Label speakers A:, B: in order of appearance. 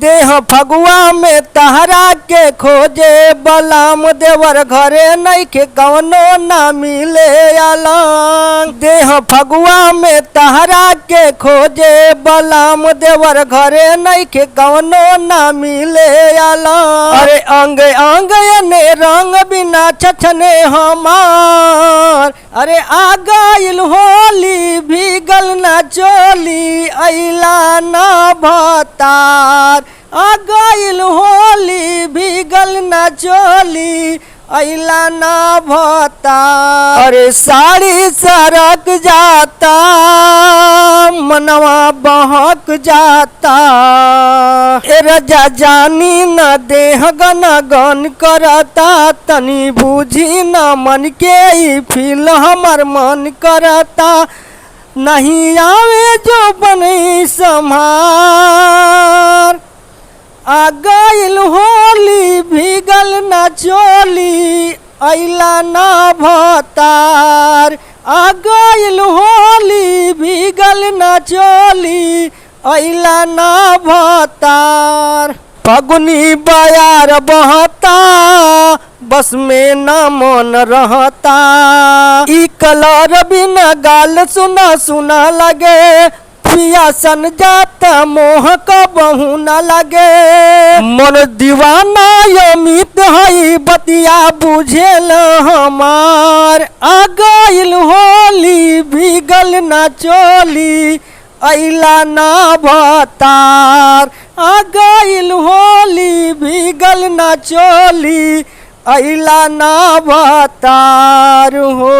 A: देह फगुआ में तहरा के खोजे बलाम देवर घरे नइखे कवनो ना मिले अलंग। देह फगुआ में तहरा के खोजे बलाम देवर घरे नइखे कवनो ना मिले अलंग। अरे अंग अंग ने रंग बिना छछने हमार। अरे आ गइल होली भीगल ना चोली अइला ना भतार। आ गइल होली भीगल ना चोली अइला ना भतार। अरे साड़ी सरक जाता मनवा बहक जाता। ए रजा जानी न देह गन गन करता तनी बूझी न मन के ई फील हमर मन करता। नहीं आवे जो बनी संभार। आ गइल होली भीगल ना चोली अइला ना भतार। आ गइल होली भीगल ना चोली अइला ना भतार। फगुनी बयार बहता बस में न मन रहता। ई कलर बिना गाल सुना सुना लगे पिया सन जाता मोह का बहु न लगे। मन दीवाना अमित हई बतिया बुझेल हमार। आ गइल होली भीगल ना चोली अइला ना भतार। आ गइल होली भीगल ना चोली अइला ना भतार हो।